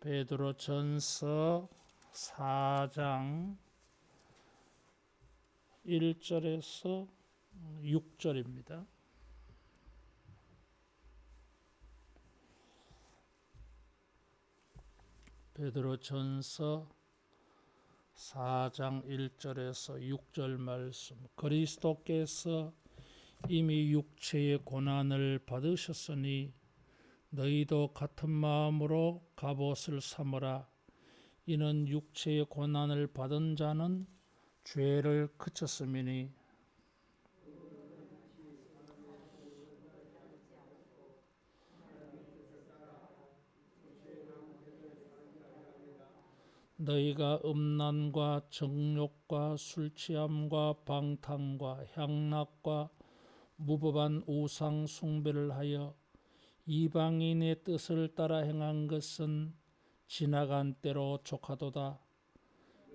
베드로전서 4장 1절에서 6절입니다. 베드로전서 4장 1절에서 6절 말씀. 그리스도께서 이미 육체의 고난을 받으셨으니 너희도 같은 마음으로 갑옷을 삼으라. 이는 육체의 고난을 받은 자는 죄를 그쳤음이니 너희가 음란과 정욕과 술취함과 방탕과 향락과 무법한 우상 숭배를 하여 이방인의 뜻을 따라 행한 것은 지나간 때로 족하도다.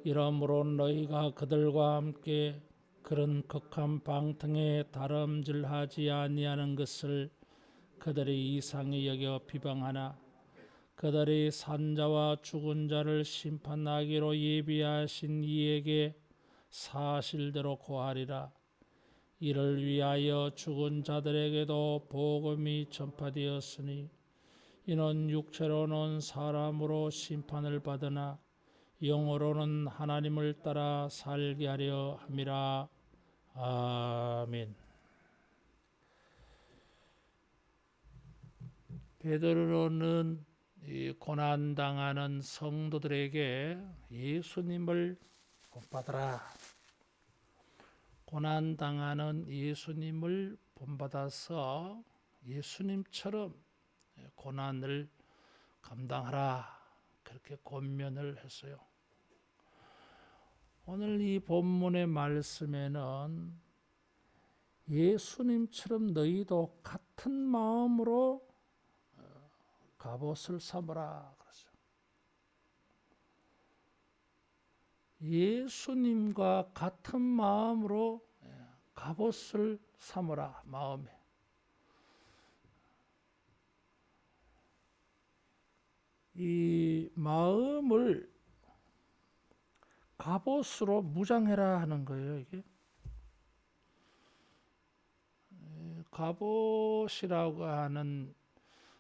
이러므로 너희가 그들과 함께 그런 극한 방탕에 다름질하지 아니하는 것을 그들의 이상히 여겨 비방하나 그들이 산자와 죽은 자를 심판하기로 예비하신 이에게 사실대로 고하리라. 이를 위하여 죽은 자들에게도 복음이 전파되었으니 이는 육체로는 사람으로 심판을 받으나 영으로는 하나님을 따라 살게 하려 함이라. 아멘. 베드로는 이 고난당하는 성도들에게 예수님을 본받아라. 고난당하는 예수님을 본받아서 예수님처럼 고난을 감당하라. 그렇게 권면을 했어요. 오늘 이 본문의 말씀에는 예수님처럼 너희도 같은 마음으로 갑옷을 삼으라 그러죠. 예수님과 같은 마음으로 갑옷을 삼으라. 마음에. 이 마음을 갑옷으로 무장해라 하는 거예요. 이게 갑옷이라고 하는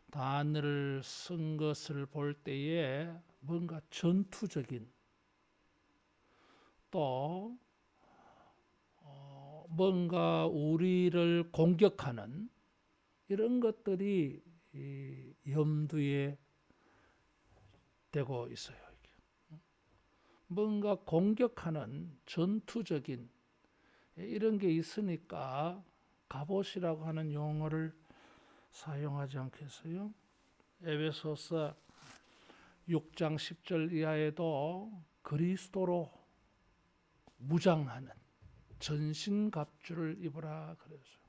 단어를 쓴 것을 볼 때에 뭔가 전투적인 또 뭔가 우리를 공격하는 이런 것들이 염두에 되고 있어요. 뭔가 공격하는 전투적인 이런 게 있으니까 갑옷이라고 하는 용어를 사용하지 않겠어요? 에베소서 6장 10절 이하에도 그리스도로 무장하는 전신갑주를 입으라 그래서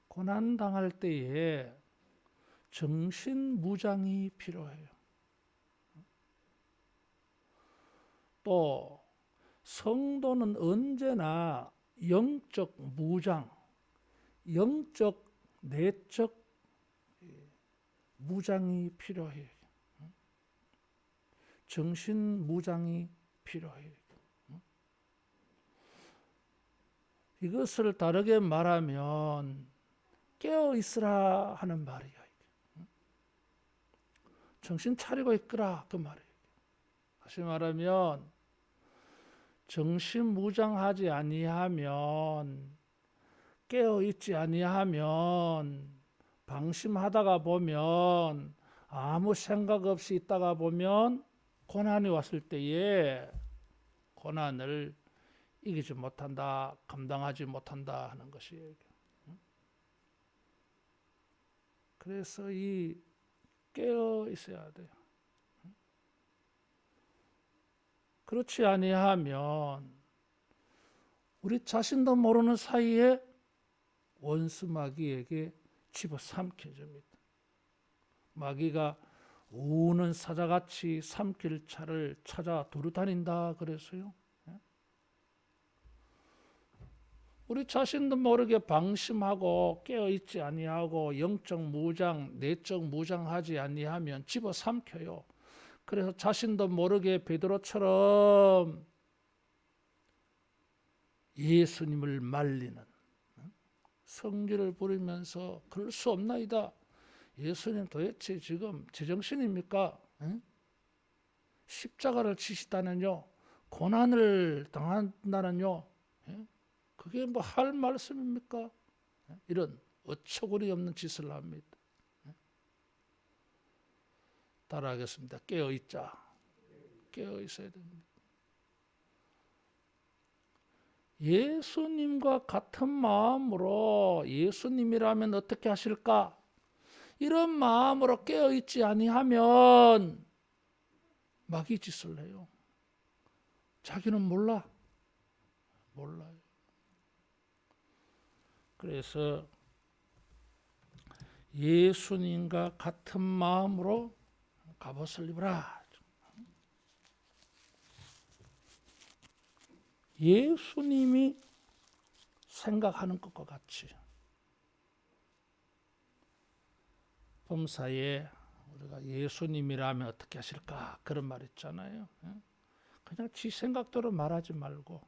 고난당할 때에 정신무장이 필요해요. 또 성도는 언제나 영적 무장, 영적 내적 무장이 필요해요. 정신무장이 필요해요. 이것을 다르게 말하면 깨어 있으라 하는 말이에요. 정신 차리고 있거라 그 말이에요. 다시 말하면 정신무장하지 아니하면 깨어 있지 아니하면 방심하다가 보면 아무 생각 없이 있다가 보면 고난이 왔을 때에 고난을 이기지 못한다, 감당하지 못한다 하는 것이에요. 그래서 이 깨어 있어야 돼요. 그렇지 아니하면 우리 자신도 모르는 사이에 원수 마귀에게 집어삼켜집니다. 마귀가 우는 사자같이 삼킬 차를 찾아 두루다닌다 그랬어요. 우리 자신도 모르게 방심하고 깨어있지 아니하고 영적 무장, 내적 무장하지 아니하면 집어삼켜요. 그래서 자신도 모르게 베드로처럼 예수님을 말리는 성질을 부리면서 그럴 수 없나이다. 예수님 도대체 지금 제정신입니까? 십자가를 치시다는요, 고난을 당한다는요, 그게 뭐 할 말씀입니까? 이런 어처구니 없는 짓을 합니다. 따라하겠습니다. 깨어있자. 깨어있어야 됩니다. 예수님과 같은 마음으로 예수님이라면 어떻게 하실까? 이런 마음으로 깨어있지 아니하면 마귀 짓을 해요. 자기는 몰라요. 그래서 예수님과 같은 마음으로 갑옷을 입으라. 예수님이 생각하는 것과 같이 범사에 우리가 예수님이라면 어떻게 하실까 그런 말 있잖아요. 그냥 지 생각대로 말하지 말고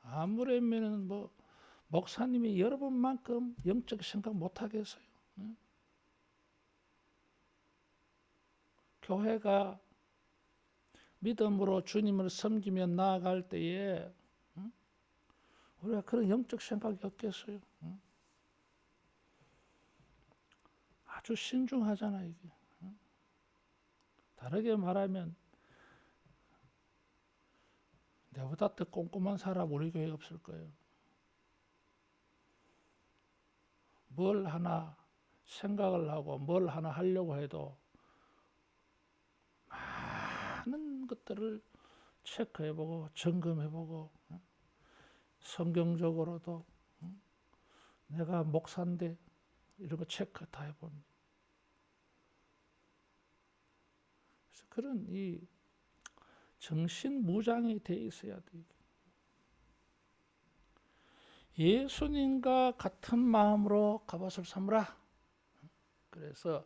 아무래면 뭐 목사님이 여러분만큼 영적 생각 못 하겠어요. 교회가 믿음으로 주님을 섬기며 나아갈 때에 우리가 그런 영적 생각이 없겠어요. 아주 신중하잖아요. 이게. 다르게 말하면 내보다 더 꼼꼼한 사람 우리 교회에 없을 거예요. 뭘 하나 생각을 하고 뭘 하나 하려고 해도 많은 것들을 체크해보고 점검해보고 성경적으로도 내가 목사인데 이런 거 체크 다 해봅니다. 그래서 그런 이 정신 무장이 돼 있어야 돼요. 예수님과 같은 마음으로 갑옷을 삼으라. 그래서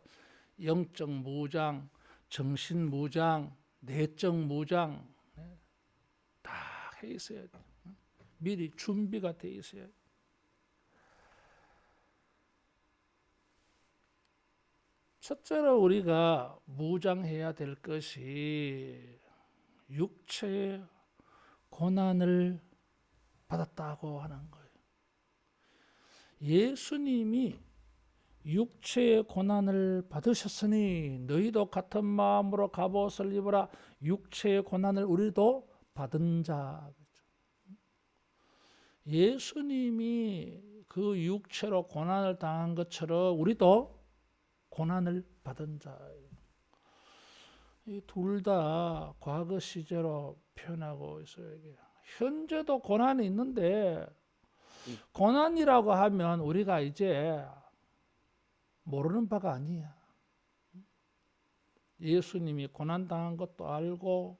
영적 무장, 정신 무장, 내적 무장 다 해 있어야 돼요. 미리 준비가 돼 있어야 돼요. 첫째로 우리가 무장해야 될 것이 육체의 고난을 받았다고 하는 거예요. 예수님이 육체의 고난을 받으셨으니 너희도 같은 마음으로 갑옷을 입으라. 육체의 고난을 우리도 받은 자. 예수님이 그 육체로 고난을 당한 것처럼 우리도 고난을 받은 자예요. 이 둘 다 과거 시제로 표현하고 있어요. 이게. 현재도 고난이 있는데 고난이라고 하면 우리가 이제 모르는 바가 아니야. 예수님이 고난당한 것도 알고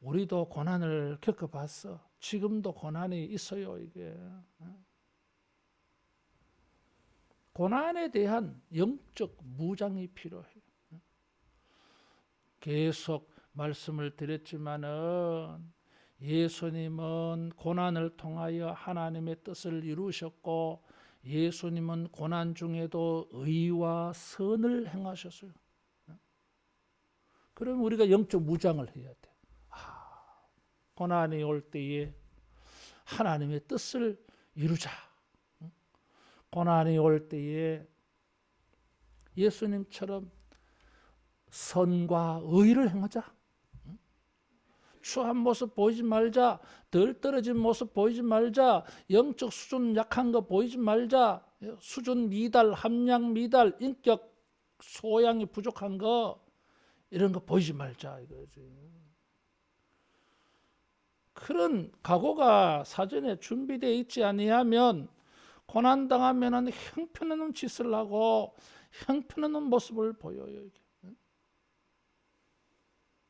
우리도 고난을 겪어봤어. 지금도 고난이 있어요. 이게 고난에 대한 영적 무장이 필요해요. 계속 말씀을 드렸지만은 예수님은 고난을 통하여 하나님의 뜻을 이루셨고 예수님은 고난 중에도 의와 선을 행하셨어요. 그러면 우리가 영적 무장을 해야 돼. 고난이 올 때에 하나님의 뜻을 이루자. 고난이 올 때에 예수님처럼 선과 의를 행하자. 추한 모습 보이지 말자. 덜 떨어진 모습 보이지 말자. 영적 수준 약한 거 보이지 말자. 수준 미달, 함량 미달, 인격 소양이 부족한 거 이런 거 보이지 말자 이거지. 그런 각오가 사전에 준비되어 있지 아니하면 고난당하면 형편없는 짓을 하고 형편없는 모습을 보여요.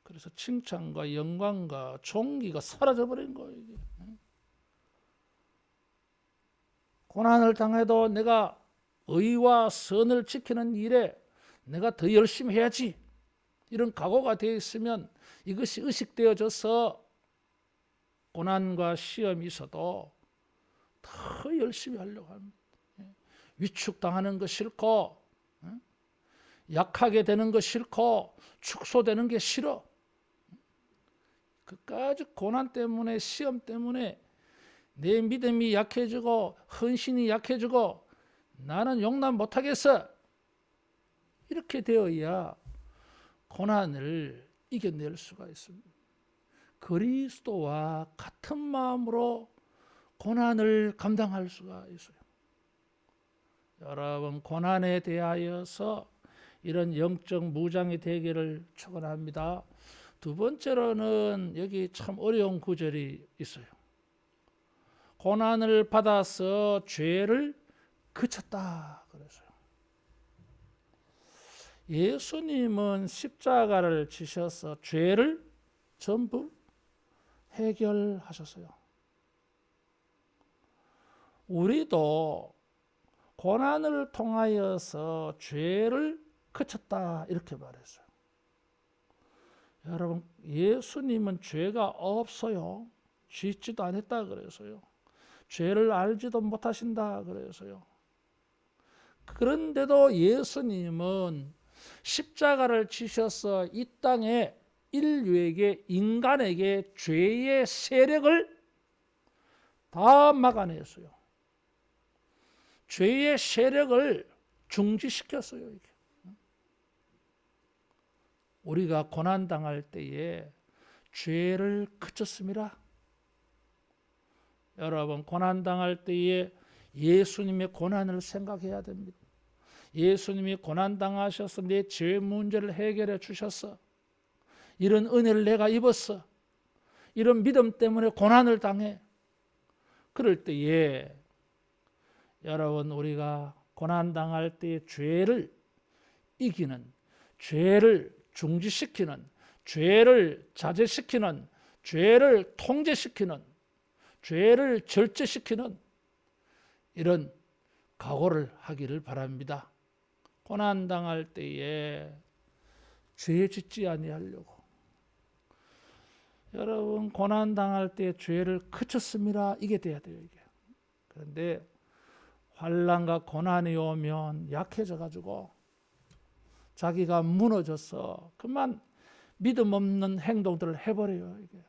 그래서 칭찬과 영광과 존귀가 사라져버린 거예요. 이게. 고난을 당해도 내가 의와 선을 지키는 일에 내가 더 열심히 해야지, 이런 각오가 되어 있으면 이것이 의식되어져서 고난과 시험이 있어도 더 열심히 하려고 합니다. 위축당하는 거 싫고, 약하게 되는 거 싫고, 축소되는 게 싫어. 그까지 고난 때문에, 시험 때문에 내 믿음이 약해지고 헌신이 약해지고 나는 용납 못하겠어, 이렇게 되어야 고난을 이겨낼 수가 있습니다. 그리스도와 같은 마음으로 고난을 감당할 수가 있어요. 여러분, 고난에 대하여서 이런 영적 무장이 되기를 축원합니다. 두 번째로는 여기 참 어려운 구절이 있어요. 고난을 받아서 죄를 그쳤다 그랬어요. 예수님은 십자가를 지셔서 죄를 전부 해결하셨어요. 우리도 고난을 통하여서 죄를 그쳤다 이렇게 말했어요. 여러분, 예수님은 죄가 없어요. 짓지도 않았다 그래서요. 죄를 알지도 못하신다 그래서요. 그런데도 예수님은 십자가를 지셔서 이 땅에 인류에게, 인간에게 죄의 세력을 다 막아냈어요. 죄의 세력을 중지시켰어요. 이게. 우리가 고난당할 때에 죄를 그쳤습니다. 여러분, 고난당할 때에 예수님의 고난을 생각해야 됩니다. 예수님이 고난당하셔서 내 죄 문제를 해결해 주셨어. 이런 은혜를 내가 입었어. 이런 믿음 때문에 고난을 당해. 그럴 때에 여러분, 우리가 고난당할 때에 죄를 이기는, 죄를 중지시키는, 죄를 자제시키는, 죄를 통제시키는, 죄를 절제시키는 이런 각오를 하기를 바랍니다. 고난당할 때에 죄 짓지 아니하려고. 여러분, 고난당할 때 죄를 그쳤습니다, 이게 돼야 돼요. 이게. 그런데 환난과 고난이 오면 약해져 가지고 자기가 무너져서 그만 믿음 없는 행동들을 해버려요. 이게.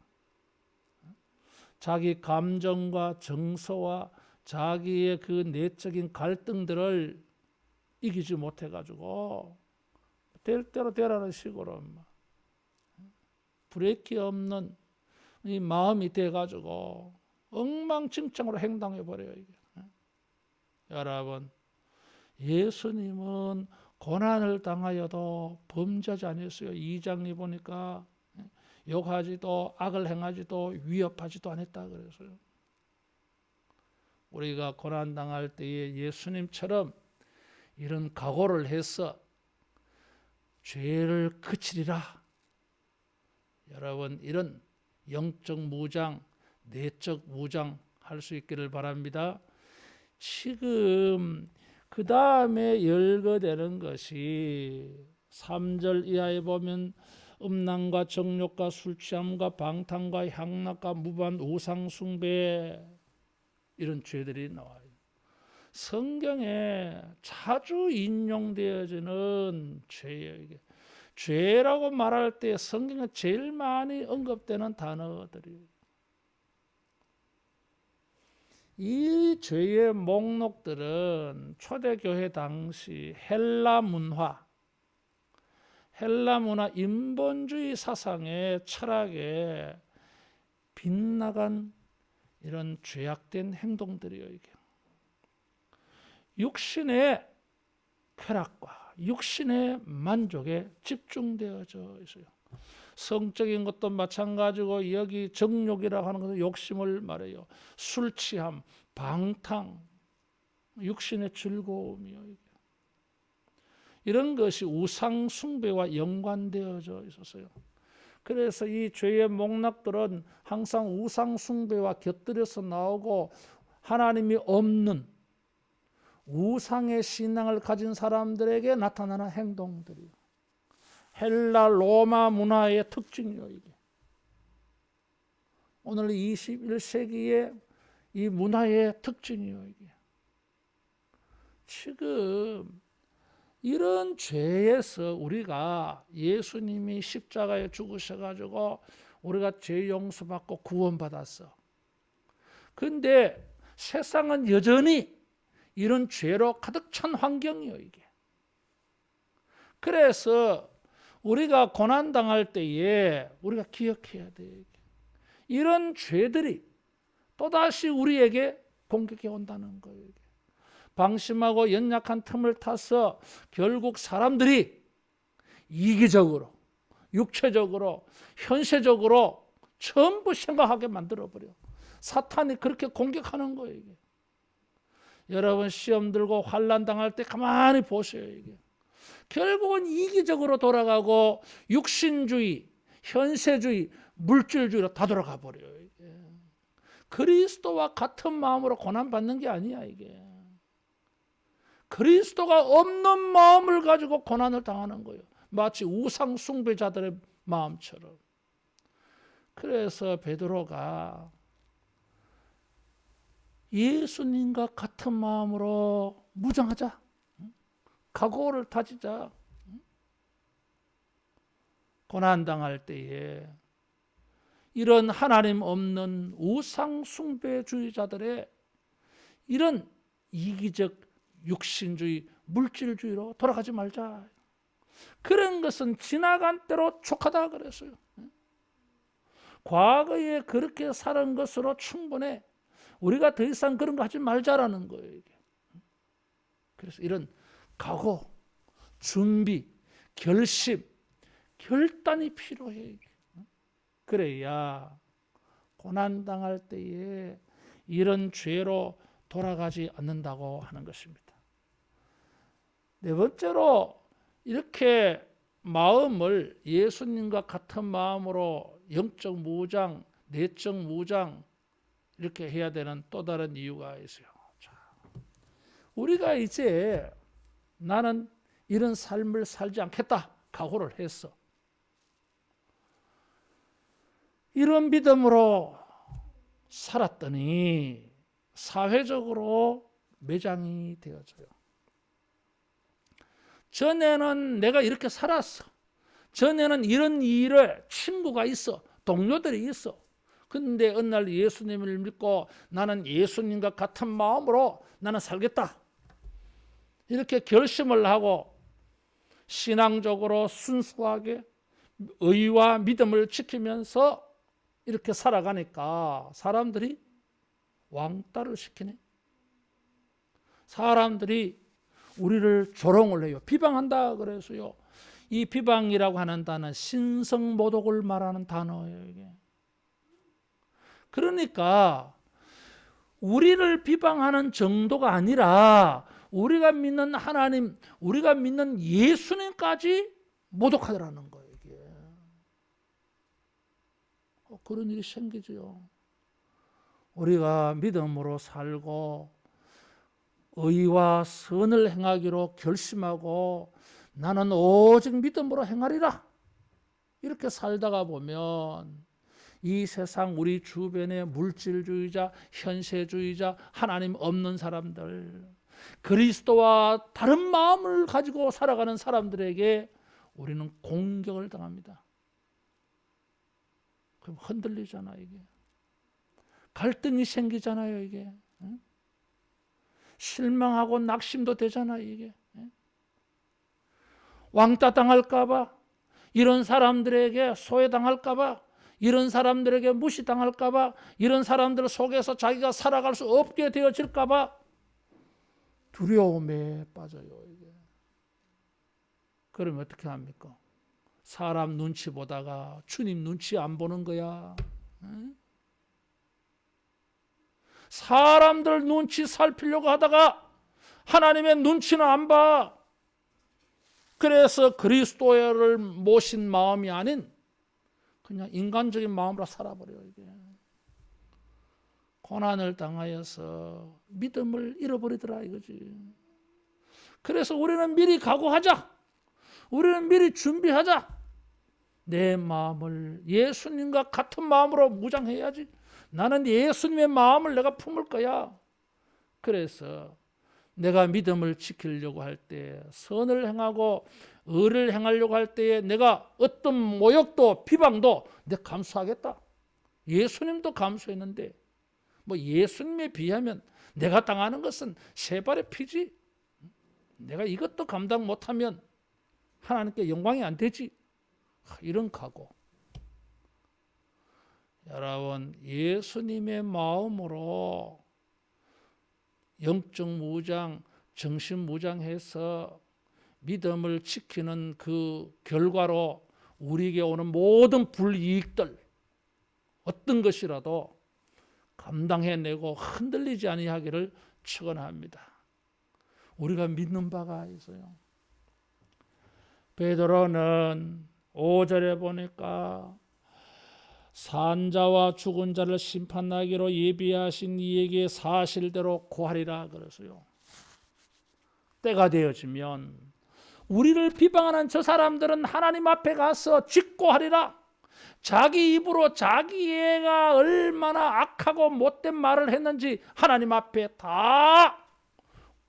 자기 감정과 정서와 자기의 그 내적인 갈등들을 이기지 못해 가지고 될 대로 되라는 식으로 브레이크 없는 이 마음이 돼 가지고 엉망진창으로 행동해 버려요. 이게. 여러분, 예수님은 고난을 당하여도 범죄하지 않았어요. 2장에 보니까 욕하지도 악을 행하지도 위협하지도 않았다 그랬어요. 우리가 고난 당할 때에 예수님처럼 이런 각오를 해서 죄를 그치리라. 여러분, 이런 영적 무장, 내적 무장 할 수 있기를 바랍니다. 지금 그 다음에 열거되는 것이 3절 이하에 보면 음란과 정욕과 술취함과 방탕과 향락과 무반 우상숭배, 이런 죄들이 나와요. 성경에 자주 인용되어지는 죄예요. 이게. 죄라고 말할 때 성경에 제일 많이 언급되는 단어들이에요. 이 죄의 목록들은 초대교회 당시 헬라 문화, 인본주의 사상의 철학에 빗나간 이런 죄악된 행동들이에요. 이게. 육신의 쾌락과 육신의 만족에 집중되어져 있어요. 성적인 것도 마찬가지고 여기 정욕이라고 하는 것은 욕심을 말해요. 술 취함, 방탕, 육신의 즐거움이요. 이런 것이 우상 숭배와 연관되어져 있었어요. 그래서 이 죄의 목록들은 항상 우상 숭배와 곁들여서 나오고 하나님이 없는 우상의 신앙을 가진 사람들에게 나타나는 행동들이요. 헬라 로마 문화의 특징이요, 이게. 오늘 21세기의 이 문화의 특징이요, 이게. 지금 이런 죄에서 우리가 예수님이 십자가에 죽으셔가지고 우리가 죄 용서받고 구원받았어. 근데 세상은 여전히 이런 죄로 가득 찬 환경이요, 이게. 그래서 우리가 고난당할 때에 우리가 기억해야 돼요. 이런 죄들이 또다시 우리에게 공격해 온다는 거예요. 방심하고 연약한 틈을 타서 결국 사람들이 이기적으로, 육체적으로, 현세적으로 전부 생각하게 만들어버려. 사탄이 그렇게 공격하는 거예요, 이게. 여러분 시험 들고 환난 당할 때 가만히 보세요, 이게. 결국은 이기적으로 돌아가고 육신주의, 현세주의, 물질주의로 다 돌아가 버려요, 이게. 그리스도와 같은 마음으로 고난받는 게 아니야, 이게. 그리스도가 없는 마음을 가지고 고난을 당하는 거예요. 마치 우상 숭배자들의 마음처럼. 그래서 베드로가 예수님과 같은 마음으로 무장하자. 각오를 다지자. 고난당할 때에 이런 하나님 없는 우상 숭배주의자들의 이런 이기적 육신주의, 물질주의로 돌아가지 말자. 그런 것은 지나간 때로 족하다 그랬어요. 과거에 그렇게 살은 것으로 충분해. 우리가 더 이상 그런 거 하지 말자라는 거예요, 이게. 그래서 이런 각오, 준비, 결심, 결단이 필요해. 그래야 고난당할 때에 이런 죄로 돌아가지 않는다고 하는 것입니다. 네 번째로 이렇게 마음을 예수님과 같은 마음으로 영적 무장, 내적 무장 이렇게 해야 되는 또 다른 이유가 있어요. 자, 우리가 이제 나는 이런 삶을 살지 않겠다 각오를 했어. 이런 믿음으로 살았더니 사회적으로 매장이 되어져요. 전에는 내가 이렇게 살았어. 전에는 이런 일을 친구가 있어. 동료들이 있어. 근데 어느 날 예수님을 믿고 나는 예수님과 같은 마음으로 나는 살겠다. 이렇게 결심을 하고 신앙적으로 순수하게 의와 믿음을 지키면서 이렇게 살아가니까 사람들이 왕따를 시키네. 사람들이 우리를 조롱을 해요. 비방한다 그래서요. 이 비방이라고 하는 단어는 신성모독을 말하는 단어예요, 이게. 그러니까 우리를 비방하는 정도가 아니라 우리가 믿는 하나님, 우리가 믿는 예수님까지 모독하더라는 거예요, 이게. 그런 일이 생기죠. 우리가 믿음으로 살고 의와 선을 행하기로 결심하고 나는 오직 믿음으로 행하리라 이렇게 살다가 보면 이 세상 우리 주변의 물질주의자, 현세주의자, 하나님 없는 사람들, 그리스도와 다른 마음을 가지고 살아가는 사람들에게 우리는 공격을 당합니다. 그럼 흔들리잖아, 이게. 갈등이 생기잖아요, 이게. 실망하고 낙심도 되잖아, 이게. 왕따 당할까봐, 이런 사람들에게 소외당할까봐, 이런 사람들에게 무시당할까봐, 이런 사람들 속에서 자기가 살아갈 수 없게 되어질까봐 두려움에 빠져요, 이게. 그러면 어떻게 합니까? 사람 눈치 보다가 주님 눈치 안 보는 거야. 사람들 눈치 살피려고 하다가 하나님의 눈치는 안 봐. 그래서 그리스도를 모신 마음이 아닌 그냥 인간적인 마음으로 살아버려요, 이게. 고난을 당하여서 믿음을 잃어버리더라 이거지. 그래서 우리는 미리 각오하자. 우리는 미리 준비하자. 내 마음을 예수님과 같은 마음으로 무장해야지. 나는 예수님의 마음을 내가 품을 거야. 그래서 내가 믿음을 지키려고 할 때, 선을 행하고 의를 행하려고 할 때에 내가 어떤 모욕도 비방도 내가 감수하겠다. 예수님도 감수했는데 뭐 예수님에 비하면 내가 당하는 것은 세 발의 피지. 내가 이것도 감당 못하면 하나님께 영광이 안 되지. 이런 각오. 여러분, 예수님의 마음으로 영적 무장, 정신 무장해서 믿음을 지키는 그 결과로 우리에게 오는 모든 불이익들, 어떤 것이라도 감당해내고 흔들리지 아니하기를 축원합니다. 우리가 믿는 바가 있어요. 베드로는 5절에 보니까 산자와 죽은 자를 심판하기로 예비하신 이에게 사실대로 고하리라 그랬어요. 때가 되어지면 우리를 비방하는 저 사람들은 하나님 앞에 가서 직고하리라. 자기 입으로 자기가 얼마나 악하고 못된 말을 했는지 하나님 앞에 다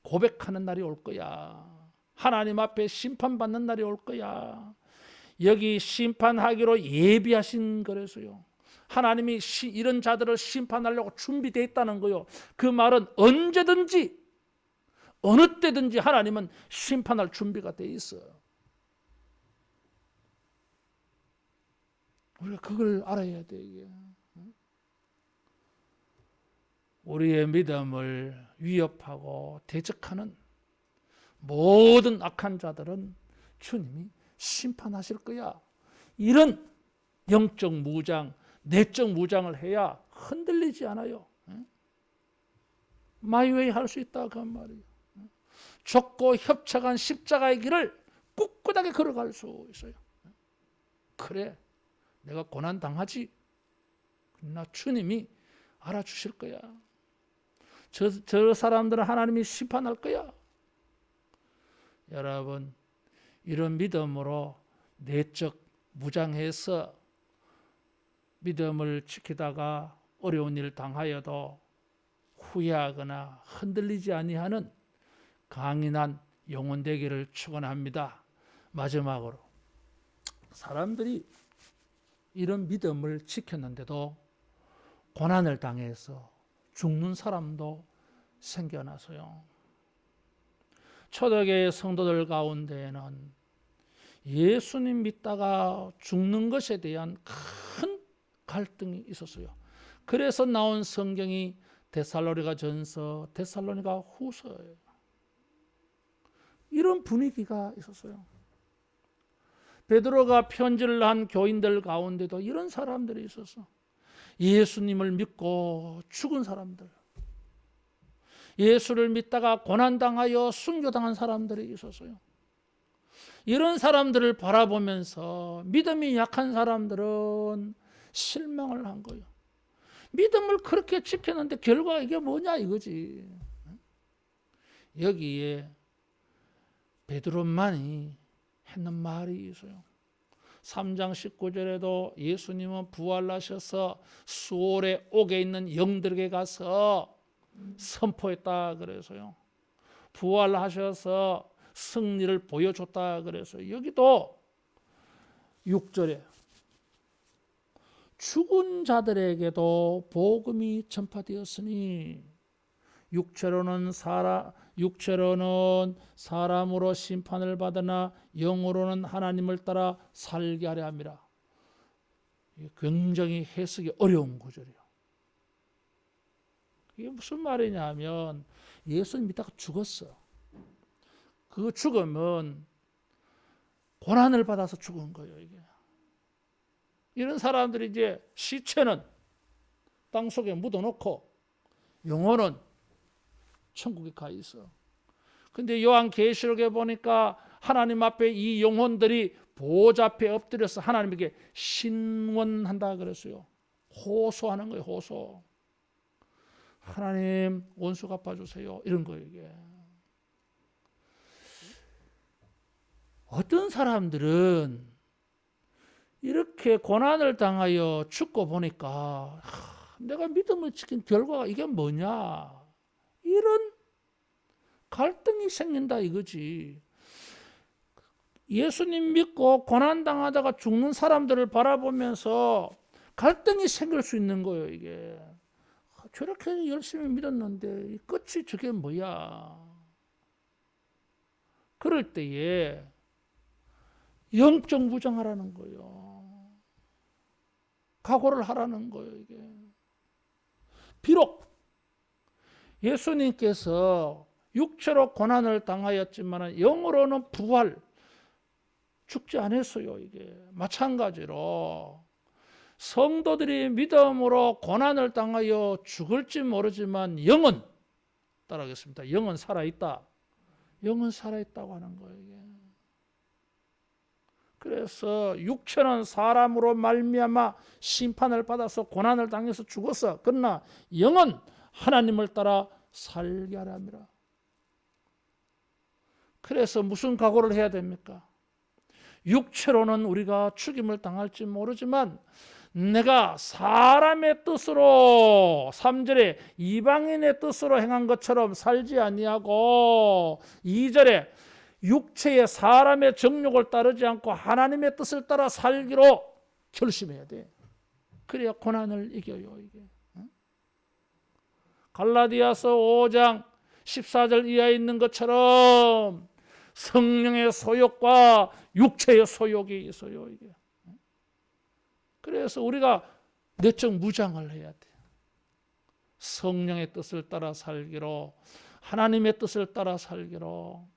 고백하는 날이 올 거야. 하나님 앞에 심판받는 날이 올 거야. 여기 심판하기로 예비하신 거라서요. 하나님이 이런 자들을 심판하려고 준비되어 있다는 거요. 그 말은 언제든지 어느 때든지 하나님은 심판할 준비가 되어 있어. 우리가 그걸 알아야 돼. 이게. 우리의 믿음을 위협하고 대적하는 모든 악한 자들은 주님이 심판하실 거야. 이런 영적 무장, 내적 무장을 해야 흔들리지 않아요. 마이웨이 할 수 있다 그 말이에요. 좁고 협착한 십자가의 길을 꿋꿋하게 걸어갈 수 있어요. 그래, 내가 고난 당하지. 나 주님이 알아주실 거야. 저 사람들은 하나님이 심판할 거야. 여러분, 이런 믿음으로 내적 무장해서 믿음을 지키다가 어려운 일 당하여도 후회하거나 흔들리지 아니하는 강인한 영혼 되기를 축원합니다. 마지막으로 사람들이 이런 믿음을 지켰는데도 고난을 당해서 죽는 사람도 생겨나서요. 초대교회 성도들 가운데에는 예수님 믿다가 죽는 것에 대한 큰 갈등이 있었어요. 그래서 나온 성경이 데살로니가 전서, 데살로니가 후서예요. 이런 분위기가 있었어요. 베드로가 편지를 한 교인들 가운데도 이런 사람들이 있었어. 예수님을 믿고 죽은 사람들, 예수를 믿다가 고난당하여 순교당한 사람들이 있었어요. 이런 사람들을 바라보면서 믿음이 약한 사람들은 실망을 한 거예요. 믿음을 그렇게 지켰는데 결과가 이게 뭐냐 이거지. 여기에 베드로만이 했는 말이 있어요. 3장 19절에도 예수님은 부활하셔서 수월에 옥에 있는 영들에게 가서 선포했다 그래서요. 부활하셔서 승리를 보여줬다 그래서 여기도 6절에 죽은 자들에게도 복음이 전파되었으니 육체로는 사람으로 심판을 받으나 영으로는 하나님을 따라 살게 하려 함이라. 굉장히 해석이 어려운 구절이에요. 이게 무슨 말이냐 하면 예수님 믿다가 죽었어. 그 죽음은 고난을 받아서 죽은 거예요. 이게. 이런 사람들이 이제 시체는 땅속에 묻어놓고 영혼은 천국에 가 있어. 근데 요한계시록에 보니까 하나님 앞에 이 영혼들이 보좌 앞에 엎드려서 하나님에게 신원한다 그랬어요. 호소하는 거예요. 호소. 하나님 원수 갚아주세요. 이런 거예요. 이게. 어떤 사람들은 이렇게 고난을 당하여 죽고 보니까 내가 믿음을 지킨 결과가 이게 뭐냐, 이런 갈등이 생긴다 이거지. 예수님 믿고 고난당하다가 죽는 사람들을 바라보면서 갈등이 생길 수 있는 거예요. 이게 저렇게 열심히 믿었는데 이 끝이 저게 뭐야. 그럴 때에 영적 무장하라는 거예요. 각오를 하라는 거예요. 이게 비록 예수님께서 육체로 고난을 당하였지만 영으로는 부활, 죽지 않았어요. 이게 마찬가지로 성도들이 믿음으로 고난을 당하여 죽을지 모르지만 영은, 따라하겠습니다, 영은 살아있다. 영은 살아있다고 하는 거예요. 이게. 그래서 육체는 사람으로 말미암아 심판을 받아서 고난을 당해서 죽었어. 그러나 영은 하나님을 따라 살게 하라 함이라. 그래서 무슨 각오를 해야 됩니까? 육체로는 우리가 죽임을 당할지 모르지만 내가 사람의 뜻으로, 3절에 이방인의 뜻으로 행한 것처럼 살지 아니하고 2절에 육체의 사람의 정욕을 따르지 않고 하나님의 뜻을 따라 살기로 결심해야 돼. 그래야 고난을 이겨요. 이게. 갈라디아서 5장 14절 이하에 있는 것처럼 성령의 소욕과 육체의 소욕이 있어요. 이게. 그래서 우리가 내적 무장을 해야 돼. 성령의 뜻을 따라 살기로, 하나님의 뜻을 따라 살기로.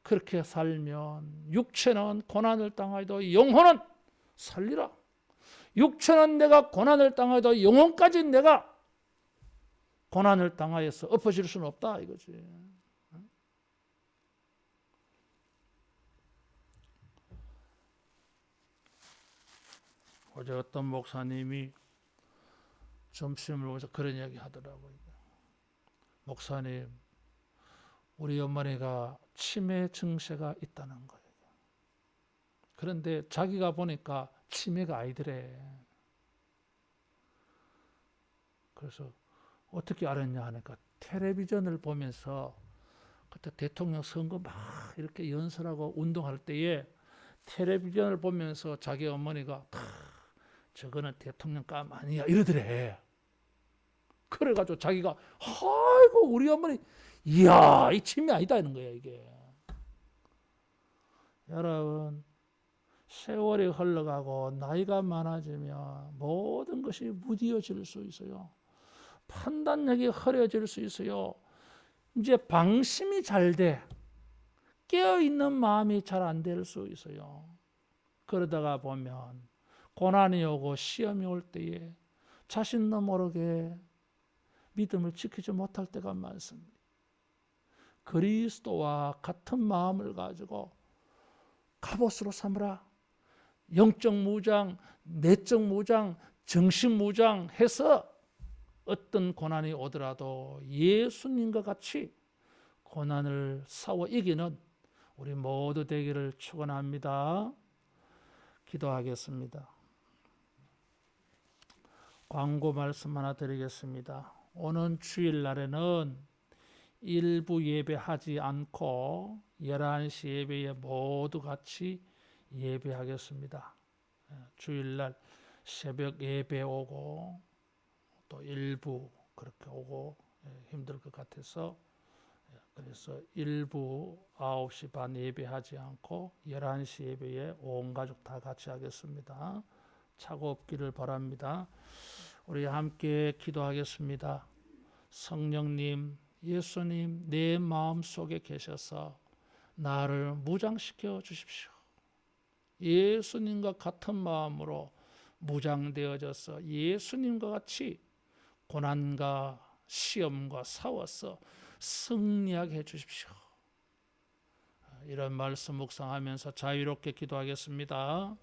그렇게 살면 육체는 고난을 당하여도 영혼은 살리라. 육체는 내가 고난을 당하여도 영혼까지 내가 고난을 당하여서 엎어질 수는 없다 이거지. 어제 어떤 목사님이 점심을 먹으면서 그런 이야기 하더라고요. 목사님, 우리 어머니가 치매 증세가 있다는 거예요. 그런데 자기가 보니까 치매가 아니더래. 그래서 어떻게 알았냐 하니까 텔레비전을 보면서 그때 대통령 선거 막 이렇게 연설하고 운동할 때에 텔레비전을 보면서 자기 어머니가 저거는 대통령감 아니야 이러더래. 그래가지고 자기가 아이고 우리 어머니 이야 이 치매 아니다 이런 거야 이게. 여러분 세월이 흘러가고 나이가 많아지면 모든 것이 무디어질 수 있어요. 판단력이 흐려질 수 있어요. 이제 방심이 잘 돼. 깨어있는 마음이 잘 안 될 수 있어요. 그러다가 보면 고난이 오고 시험이 올 때에 자신도 모르게 믿음을 지키지 못할 때가 많습니다. 그리스도와 같은 마음을 가지고 갑옷으로 삼으라. 영적 무장, 내적 무장, 정신 무장 해서 어떤 고난이 오더라도 예수님과 같이 고난을 싸워 이기는 우리 모두 되기를 축원합니다. 기도하겠습니다. 광고 말씀 하나 드리겠습니다. 오는 주일날에는 일부 예배하지 않고 11시 예배에 모두 같이 예배하겠습니다. 주일날 새벽 예배 오고 또 일부 그렇게 오고 힘들 것 같아서 그래서 일부 9시 반 예배하지 않고 11시 예배에 온 가족 다 같이 하겠습니다. 착오 없기를 바랍니다. 우리 함께 기도하겠습니다. 성령님, 예수님 내 마음속에 계셔서 나를 무장시켜 주십시오. 예수님과 같은 마음으로 무장되어져서 예수님과 같이 고난과 시험과 싸워서 승리하게 해주십시오. 이런 말씀 묵상하면서 자유롭게 기도하겠습니다.